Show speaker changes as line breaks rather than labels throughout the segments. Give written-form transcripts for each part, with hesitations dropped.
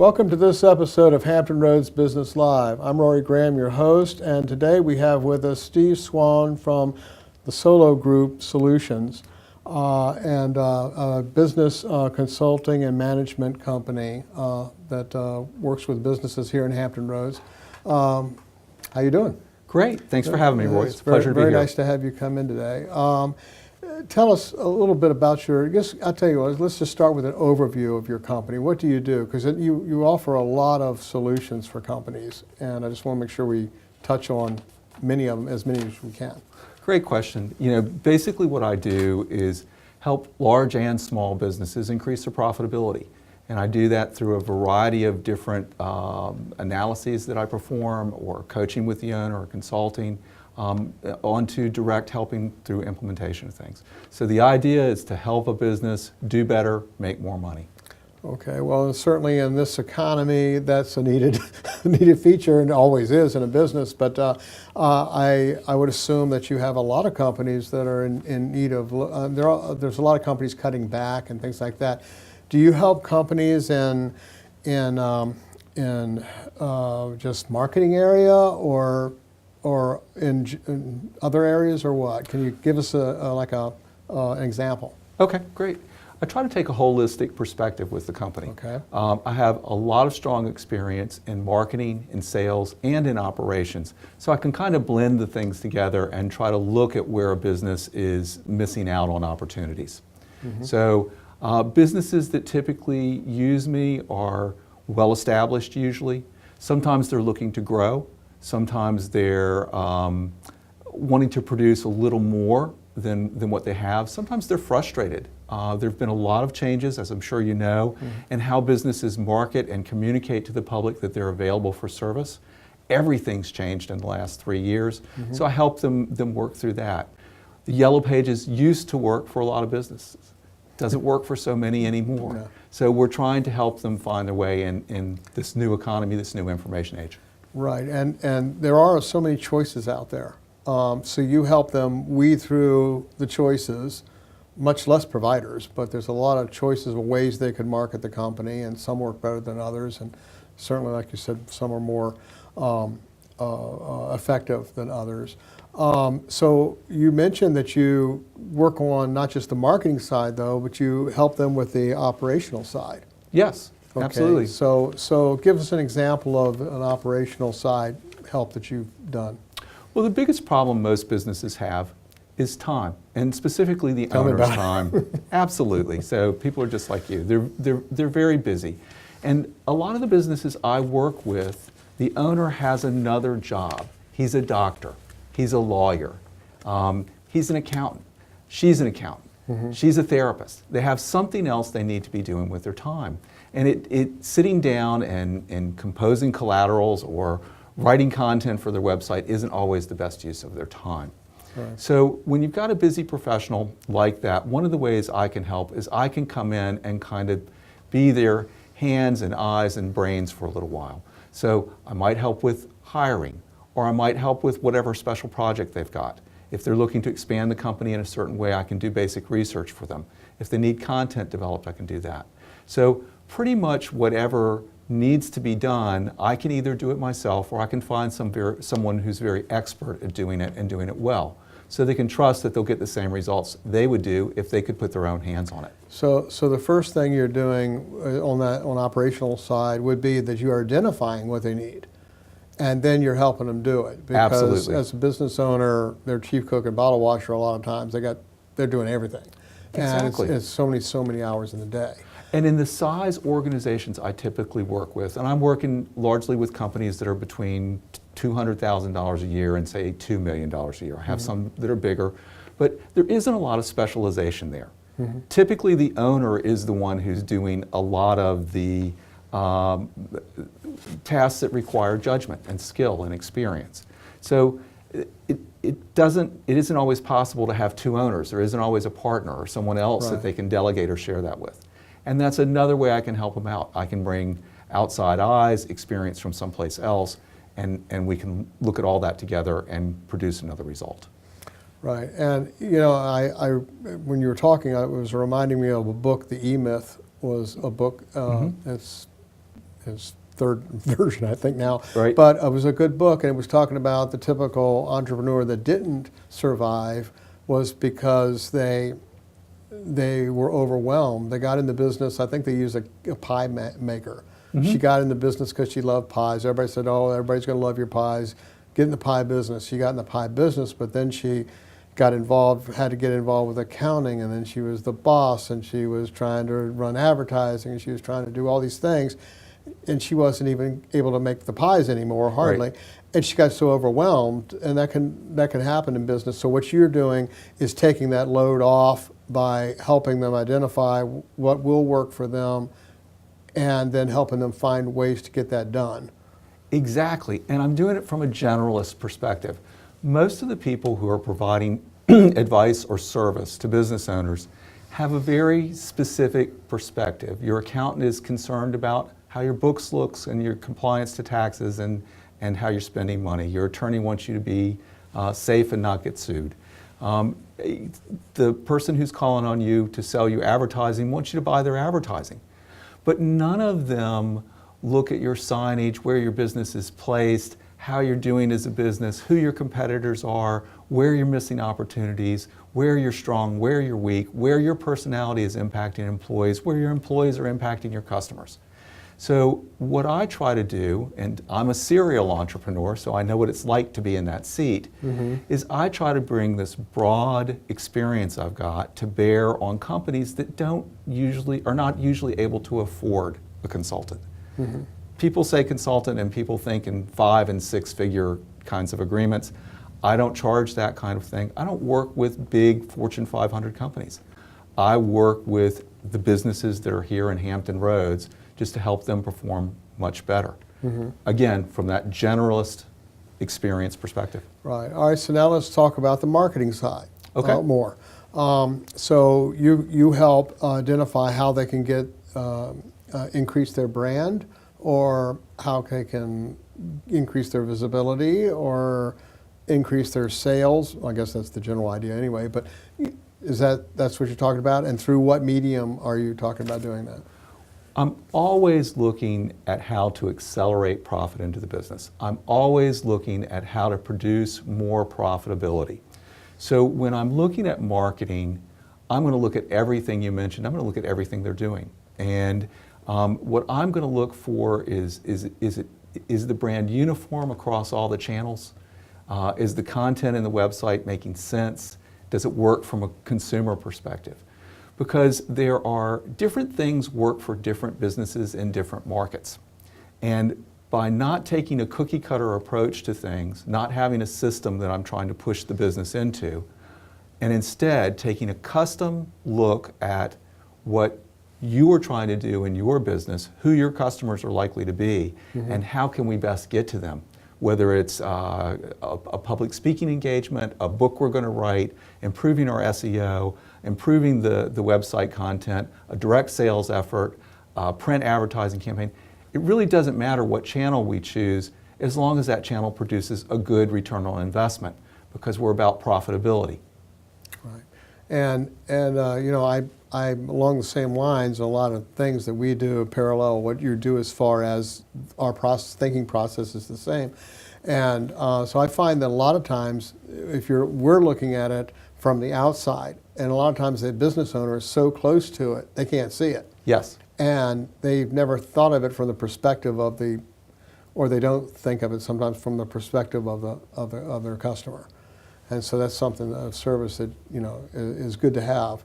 Welcome to this episode of Hampton Roads Business Live. I'm Rory Graham, your host, and today we have with us Steve Swan from the SoluGroup Solutions, and a business consulting and management company that works with businesses here in Hampton Roads. How you doing?
Great. Thanks for having me, Roy. It's a pleasure to be here.
Very nice to have you come in today. Tell us a little bit about I'll tell you what, let's just start with an overview of your company. What do you do? Because you offer a lot of solutions for companies, and I just want to make sure we touch on many of them, as many as we can.
Great question. Basically what I do is help large and small businesses increase their profitability. And I do that through a variety of different analyses that I perform, or coaching with the owner, or consulting, on to direct helping through implementation of things. So the idea is to help a business do better, make more money.
Okay, well, certainly in this economy, that's a needed feature, and always is in a business. But I would assume that you have a lot of companies that are in need of. There's a lot of companies cutting back and things like that. Do you help companies in just marketing area, or in other areas, or what? Can you give us an example?
Okay, great. I try to take a holistic perspective with the company.
Okay.
I have a lot of strong experience in marketing, in sales, and in operations. So I can kind of blend the things together and try to look at where a business is missing out on opportunities. Mm-hmm. So businesses that typically use me are well established usually. Sometimes they're looking to grow. Sometimes they're wanting to produce a little more than what they have. Sometimes they're frustrated. There have been a lot of changes, as I'm sure you know, in how businesses market and communicate to the public that they're available for service. Everything's changed in the last 3 years, so I help them work through that. The Yellow Pages used to work for a lot of businesses. Doesn't work for so many anymore. No. So we're trying to help them find their way in this new economy, this new information age.
Right, and there are so many choices out there. So you help them weed through the choices, much less providers, but there's a lot of choices of ways they could market the company, and some work better than others, and certainly, like you said, some are more effective than others. So you mentioned that you work on not just the marketing side, though, but you help them with the operational side.
Yes.
Okay,
absolutely.
So give us an example of an operational side help that you've done.
Well, the biggest problem most businesses have is time, and specifically the owner's time. Absolutely. So people are just like you. They're very busy. And a lot of the businesses I work with, the owner has another job. He's a doctor. He's a lawyer. He's an accountant. She's an accountant. Mm-hmm. She's a therapist. They have something else they need to be doing with their time. And it sitting down and composing collaterals or writing content for their website isn't always the best use of their time. Right. So when you've got a busy professional like that, one of the ways I can help is I can come in and kind of be their hands and eyes and brains for a little while. So I might help with hiring, or I might help with whatever special project they've got. If they're looking to expand the company in a certain way, I can do basic research for them. If they need content developed, I can do that. So pretty much whatever needs to be done, I can either do it myself, or I can find someone who's very expert at doing it and doing it well. So they can trust that they'll get the same results they would do if they could put their own hands on it.
So the first thing you're doing on operational side would be that you are identifying what they need, and then you're helping them do it. Because
absolutely.
As a business owner, their chief cook and bottle washer, a lot of times they're doing everything.
Exactly.
And it's so many hours in the day.
And in the size organizations I typically work with, and I'm working largely with companies that are between $200,000 a year and say $2 million a year. I have some that are bigger, but there isn't a lot of specialization there. Mm-hmm. Typically the owner is the one who's doing a lot of the tasks that require judgment and skill and experience. So it isn't always possible to have two owners. There isn't always a partner or someone else that they can delegate or share that with. And that's another way I can help them out. I can bring outside eyes, experience from someplace else, and we can look at all that together and produce another result.
Right, and you know, I when you were talking, it was reminding me of a book. The E-Myth was a book. It's his third version, I think now.
Right.
But it was a good book, and it was talking about the typical entrepreneur that didn't survive was because they were overwhelmed. They got in the business. I think they used a pie maker. She got in the business because she loved pies. Everybody said, "Oh, everybody's going to love your pies. Get in the pie business." She got in the pie business, but then she got involved, had to get involved with accounting, and then she was the boss, and she was trying to run advertising, and she was trying to do all these things, and she wasn't even able to make the pies anymore, hardly.
Right.
And she got so overwhelmed, and that can happen in business. So what you're doing is taking that load off by helping them identify what will work for them, and then helping them find ways to get that done.
Exactly, and I'm doing it from a generalist perspective. Most of the people who are providing advice or service to business owners have a very specific perspective. Your accountant is concerned about how your books looks and your compliance to taxes and how you're spending money. Your attorney wants you to be safe and not get sued. The person who's calling on you to sell you advertising wants you to buy their advertising. But none of them look at your signage, where your business is placed, how you're doing as a business, who your competitors are, where you're missing opportunities, where you're strong, where you're weak, where your personality is impacting employees, where your employees are impacting your customers. So what I try to do, and I'm a serial entrepreneur, so I know what it's like to be in that seat, is I try to bring this broad experience I've got to bear on companies that are not usually able to afford a consultant. People say consultant and people think in 5- and 6-figure kinds of agreements. I don't charge that kind of thing. I don't work with big Fortune 500 companies. I work with the businesses that are here in Hampton Roads just to help them perform much better. Again, from that generalist experience perspective.
Right. All right. So now let's talk about the marketing side more. So you help identify how they can get increase their brand, or how they can increase their visibility, or increase their sales. I guess that's the general idea anyway. But that's what you're talking about? And through what medium are you talking about doing that?
I'm always looking at how to accelerate profit into the business. I'm always looking at how to produce more profitability. So when I'm looking at marketing, I'm going to look at everything you mentioned. I'm going to look at everything they're doing. And what I'm going to look for is the brand uniform across all the channels? Is the content in the website making sense? Does it work from a consumer perspective? Because there are different things work for different businesses in different markets. And by not taking a cookie cutter approach to things, not having a system that I'm trying to push the business into, and instead taking a custom look at what you are trying to do in your business, who your customers are likely to be, and how can we best get to them. Whether it's a public speaking engagement, a book we're going to write, improving our SEO, improving the website content, a direct sales effort, a print advertising campaign. It really doesn't matter what channel we choose as long as that channel produces a good return on investment, because we're about profitability.
Right. And you know, I'm along the same lines. A lot of things that we do parallel what you do as far as our thinking process is the same. And so I find that a lot of times, we're looking at it from the outside, and a lot of times the business owner is so close to it, they can't see it.
Yes.
And they've never thought of it from the perspective of or they don't think of it sometimes from the perspective of their customer. And so that's something, a service that, you know, is good to have,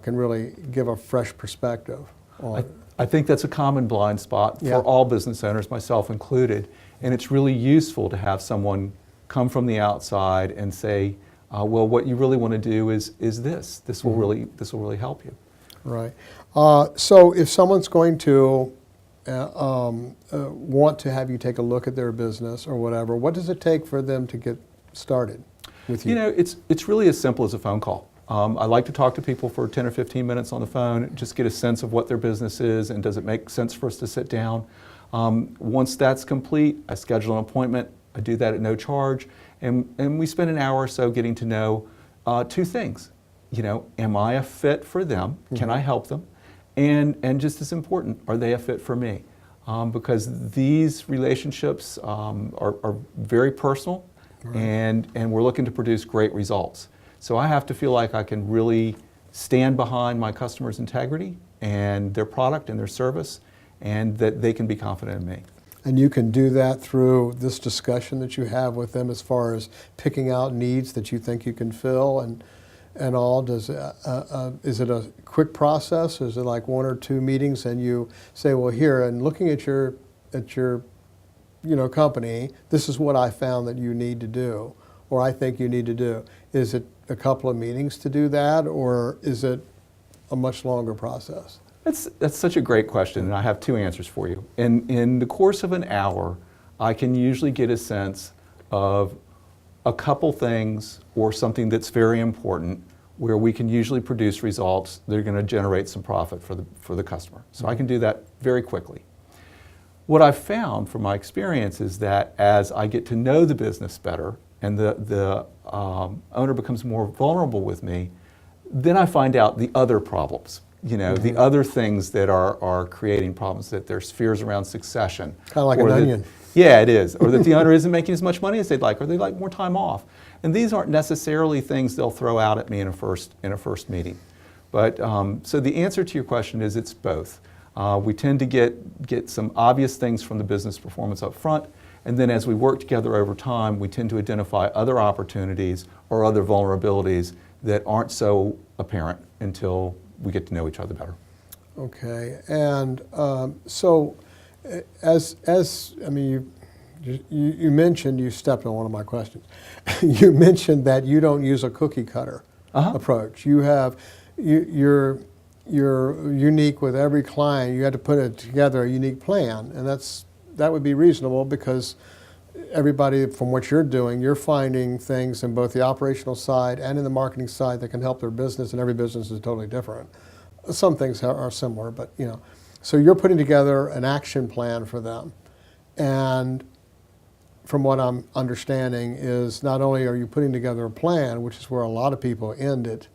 can really give a fresh perspective on it.
I think that's a common blind spot for all business owners, myself included. And it's really useful to have someone come from the outside and say, well, what you really want to do is this. This will really help you.
Right. So if someone's going to want to have you take a look at their business or whatever, what does it take for them to get started with you?
You know, it's really as simple as a phone call. I like to talk to people for 10 or 15 minutes on the phone, just get a sense of what their business is and does it make sense for us to sit down. Once that's complete, I schedule an appointment. I do that at no charge, and we spend an hour or so getting to know two things. You know, am I a fit for them? Can I help them? And just as important, are they a fit for me? because these relationships are very personal,
Right.
and we're looking to produce great results. So I have to feel like I can really stand behind my customers' integrity and their product and their service, and that they can be confident in me.
And you can do that through this discussion that you have with them as far as picking out needs that you think you can fill and all. Is it a quick process? Is it like one or two meetings and you say, well, here, and looking at your company, this is what I found that you need to do, or I think you need to do. Is it a couple of meetings to do that, or is it a much longer process?
That's such a great question, and I have two answers for you. In the course of an hour, I can usually get a sense of a couple things or something that's very important where we can usually produce results that are going to generate some profit for the customer. So I can do that very quickly. What I've found from my experience is that as I get to know the business better and the owner becomes more vulnerable with me, then I find out the other problems. The other things that are creating problems, that there's fears around succession.
Kind of like an onion.
Yeah, it is. Or that the owner isn't making as much money as they'd like, or they'd like more time off. And these aren't necessarily things they'll throw out at me in a first meeting. But so the answer to your question is it's both. We tend to get some obvious things from the business performance up front, and then as we work together over time, we tend to identify other opportunities or other vulnerabilities that aren't so apparent until we get to know each other better.
Okay, and so you mentioned, you stepped on one of my questions. You mentioned that you don't use a cookie cutter approach. You're unique with every client. You had to put together a unique plan, and that would be reasonable because everybody, from what you're doing, you're finding things in both the operational side and in the marketing side that can help their business, and every business is totally different. Some things are similar, but so you're putting together an action plan for them. And from what I'm understanding is not only are you putting together a plan, which is where a lot of people end it,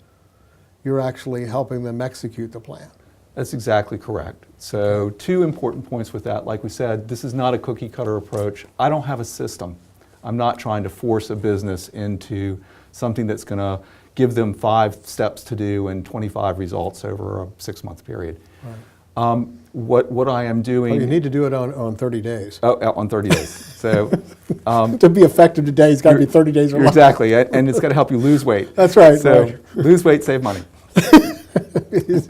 you're actually helping them execute the plan.
That's exactly correct. So two important points with that. Like we said, this is not a cookie cutter approach. I don't have a system. I'm not trying to force a business into something that's going to give them 5 steps to do and 25 results over a 6-month period.
Right.
What I am doing...
you need to do it on 30 days.
Oh, on 30 days. So
to be effective today, it's got to be 30 days or less.
Exactly, and it's got to help you lose weight.
That's right.
So
right.
lose weight, save money.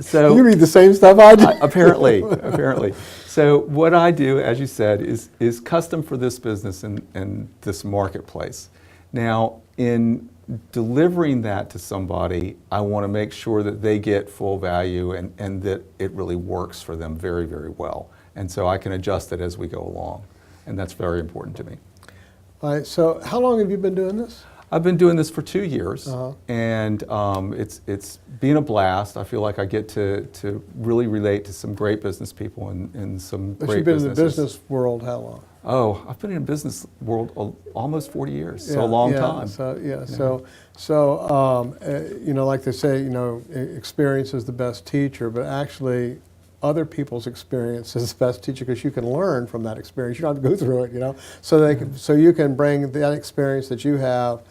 So
you read the same stuff I do.
Apparently. So what I do, as you said, is custom for this business and this marketplace. Now, in delivering that to somebody, I want to make sure that they get full value and that it really works for them very, very well. And so I can adjust it as we go along. And that's very important to me.
All right, so how long have you been doing this?
I've been doing this for 2 years, and it's been a blast. I feel like I get to really relate to some great business people and some
But
great
you've been
businesses.
in the business world how long?
Oh, I've been in the business world almost 40 years, so a long time.
Like they say, experience is the best teacher, but actually other people's experience is the best teacher because you can learn from that experience. You don't have to go through it, so you can bring that experience that you have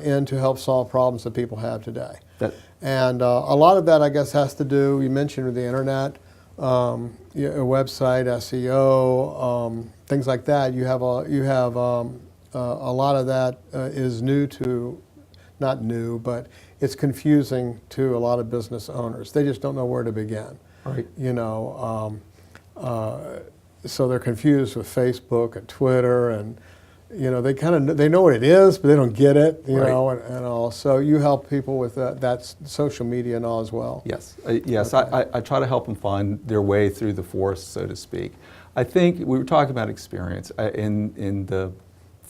in to help solve problems that people have today. And a lot of that, I guess, has to do, you mentioned with the internet, a website, SEO, things like that. You have a lot of that is not new, but it's confusing to a lot of business owners. They just don't know where to begin.
Right.
So they're confused with Facebook and Twitter, and they know what it is, but they don't get it, and all. So you help people with that social media and all as well.
Yes, I try to help them find their way through the forest, so to speak. I think we were talking about experience. In the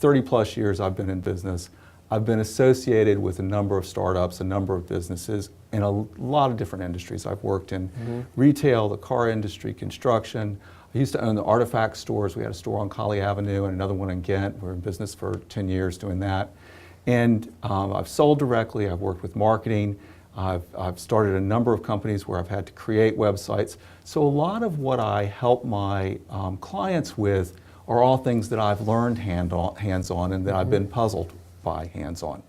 30-plus years I've been in business, I've been associated with a number of startups, a number of businesses in a lot of different industries. I've worked in retail, the car industry, construction. I used to own the artifact stores. We had a store on Colley Avenue and another one in Ghent. We were in business for 10 years doing that. And I've sold directly. I've worked with marketing. I've started a number of companies where I've had to create websites. So a lot of what I help my clients with are all things that I've learned hands-on and that I've been puzzled by hands-on.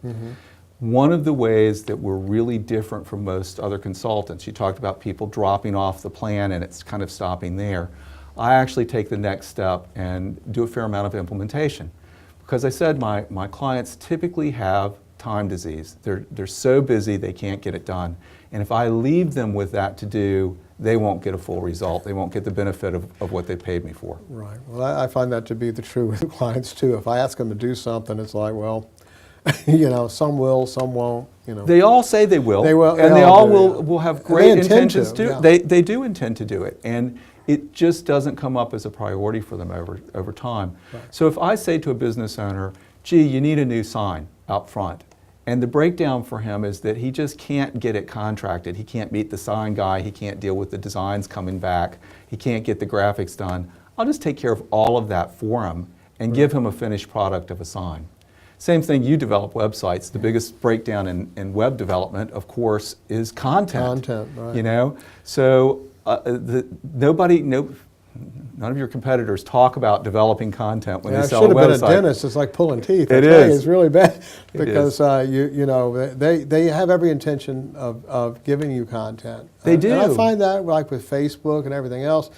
One of the ways that we're really different from most other consultants, you talked about people dropping off the plan and it's kind of stopping there. I actually take the next step and do a fair amount of implementation. Because I said my clients typically have time disease. They're so busy they can't get it done. And if I leave them with that to do, they won't get a full result. They won't get the benefit of what they paid me for.
Right. Well, I find that to be the true with clients too. If I ask them to do something, it's like, well, you know, some will, some won't. You know,
they all say they will, and they all will have great intentions to.
Yeah.
They do intend to do it, and it just doesn't come up as a priority for them over time.
Right.
So if I say to a business owner, "Gee, you need a new sign out front," and the breakdown for him is that he just can't get it contracted. He can't meet the sign guy. He can't deal with the designs coming back. He can't get the graphics done. I'll just take care of all of that for him and give him a finished product of a sign. Same thing, you develop websites. The biggest breakdown in web development, of course, is content.
Content, right.
You know, so none of your competitors talk about developing content when they sell a website.
I should have been a dentist. It's like pulling teeth.
It
is. It's really bad because
you
know they have every intention of giving you content.
They do.
And I find that like with Facebook and everything else.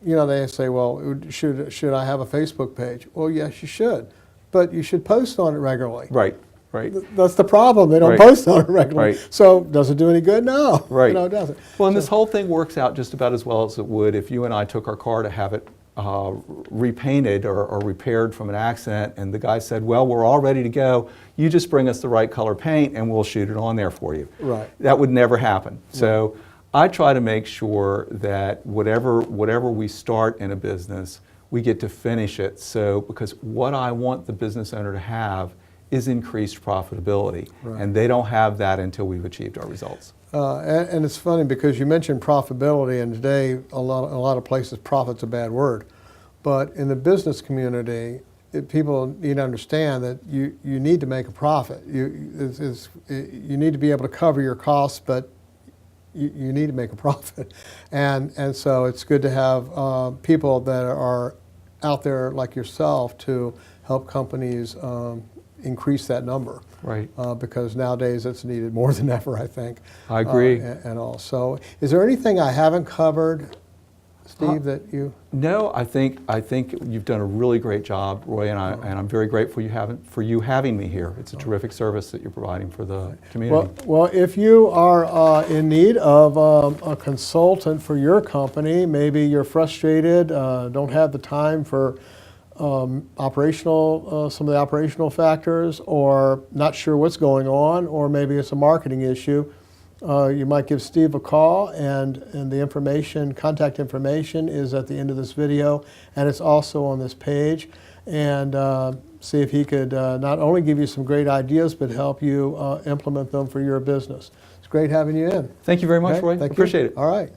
You know, they say, well, should I have a Facebook page? Well, yes, you should. But you should post on it regularly.
Right, right.
That's the problem. They don't
Right.
post on it regularly.
Right.
So does it do any good? No.
Right.
No, it doesn't.
Well, and this whole thing works out just about as well as it would if you and I took our car to have it repainted or repaired from an accident, and the guy said, well, we're all ready to go. You just bring us the right color paint and we'll shoot it on there for you.
Right.
That would never happen. So I try to make sure that whatever we start in a business, we get to finish it. So, because what I want the business owner to have is increased profitability.
Right.
And they don't have that until we've achieved our results.
And it's funny because you mentioned profitability, and today a lot of places profit's a bad word. But in the business community, people need to understand that you need to make a profit. You need to be able to cover your costs, but you need to make a profit. And so it's good to have people that are out there like yourself to help companies increase that number.
Right.
Because nowadays it's needed more than ever, I think.
I agree.
And all. So is there anything I haven't covered, Steve, that you?
No, I think you've done a really great job, Roy, and I'm very grateful for you having me here. It's a terrific service that you're providing for the community.
Well, if you are in need of a consultant for your company, maybe you're frustrated, don't have the time for some of the operational factors, or not sure what's going on, or maybe it's a marketing issue, you might give Steve a call, and the contact information is at the end of this video, and it's also on this page, and see if he could not only give you some great ideas, but help you implement them for your business. It's great having you in.
Thank you very much,
Okay?
Roy.
Thank you.
Appreciate it.
All right.